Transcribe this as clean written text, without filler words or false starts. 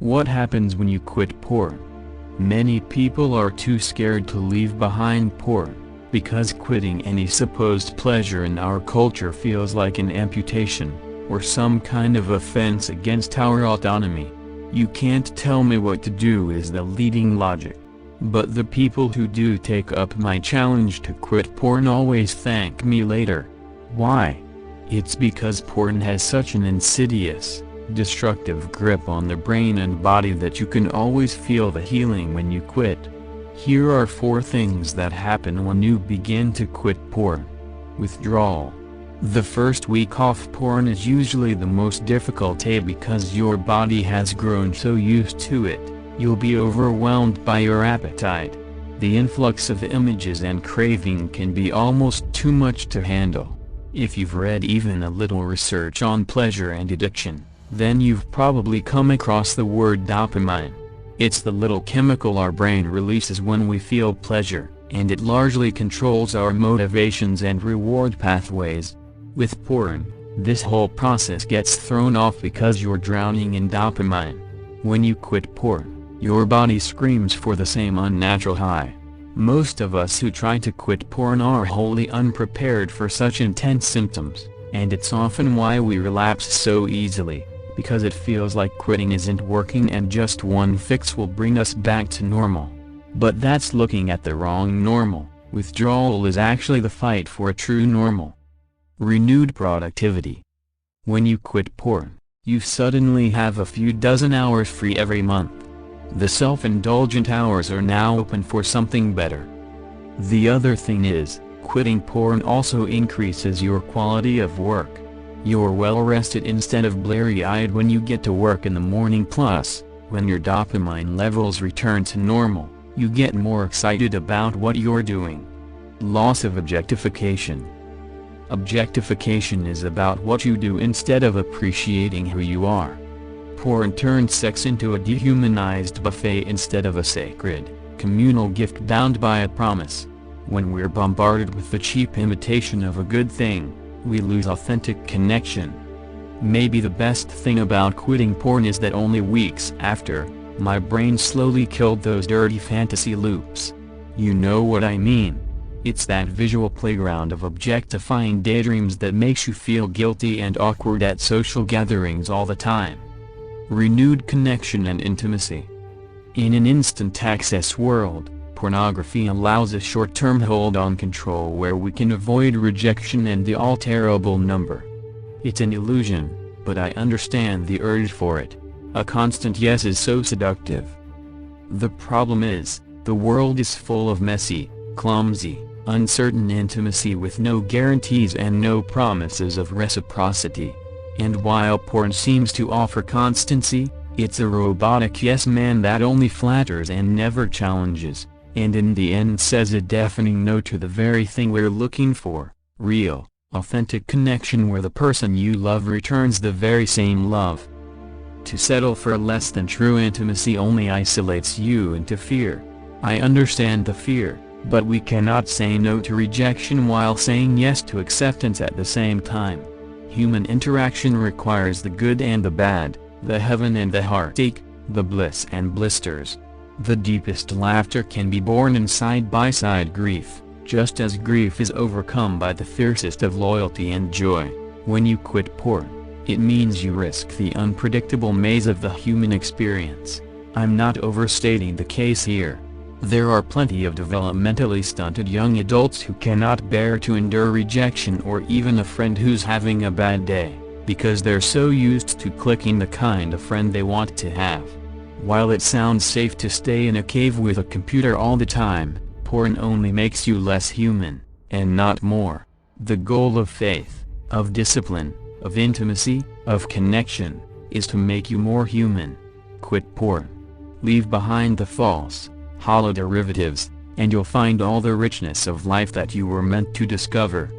What happens when you quit porn? Many people are too scared to leave behind porn, because quitting any supposed pleasure in our culture feels like an amputation, or some kind of offense against our autonomy. "You can't tell me what to do" is the leading logic. But the people who do take up my challenge to quit porn always thank me later. Why? It's because porn has such an insidious, destructive grip on the brain and body that you can always feel the healing when you quit. Here are 4 things that happen when you begin to quit porn. Withdrawal. The first week off porn is usually the most difficult because your body has grown so used to it, you'll be overwhelmed by your appetite. The influx of images and craving can be almost too much to handle. If you've read even a little research on pleasure and addiction, then you've probably come across the word dopamine. It's the little chemical our brain releases when we feel pleasure, and it largely controls our motivations and reward pathways. With porn, this whole process gets thrown off because you're drowning in dopamine. When you quit porn, your body screams for the same unnatural high. Most of us who try to quit porn are wholly unprepared for such intense symptoms, and it's often why we relapse so easily, because it feels like quitting isn't working and just one fix will bring us back to normal. But that's looking at the wrong normal. Withdrawal is actually the fight for a true normal. Renewed productivity. When you quit porn, you suddenly have a few dozen hours free every month. The self-indulgent hours are now open for something better. The other thing is, quitting porn also increases your quality of work. You're well rested instead of blurry-eyed when you get to work in the morning. Plus, when your dopamine levels return to normal, you get more excited about what you're doing. Loss of objectification. Objectification is about what you do instead of appreciating who you are. Porn turns sex into a dehumanized buffet instead of a sacred, communal gift bound by a promise. When we're bombarded with the cheap imitation of a good thing, we lose authentic connection. Maybe the best thing about quitting porn is that only weeks after, my brain slowly killed those dirty fantasy loops. You know what I mean? It's that visual playground of objectifying daydreams that makes you feel guilty and awkward at social gatherings all the time. Renewed connection and intimacy. In an instant access world, pornography allows a short-term hold on control where we can avoid rejection and the all-terrible number. It's an illusion, but I understand the urge for it. A constant yes is so seductive. The problem is, the world is full of messy, clumsy, uncertain intimacy with no guarantees and no promises of reciprocity. And while porn seems to offer constancy, it's a robotic yes man that only flatters and never challenges, and in the end says a deafening no to the very thing we're looking for: real, authentic connection where the person you love returns the very same love. To settle for less than true intimacy only isolates you into fear. I understand the fear, but we cannot say no to rejection while saying yes to acceptance at the same time. Human interaction requires the good and the bad, the heaven and the heartache, the bliss and blisters. The deepest laughter can be born in side-by-side grief, just as grief is overcome by the fiercest of loyalty and joy. When you quit porn, it means you risk the unpredictable maze of the human experience. I'm not overstating the case here. There are plenty of developmentally stunted young adults who cannot bear to endure rejection or even a friend who's having a bad day, because they're so used to clicking the kind of friend they want to have. While it sounds safe to stay in a cave with a computer all the time, porn only makes you less human, and not more. The goal of faith, of discipline, of intimacy, of connection, is to make you more human. Quit porn. Leave behind the false, hollow derivatives, and you'll find all the richness of life that you were meant to discover.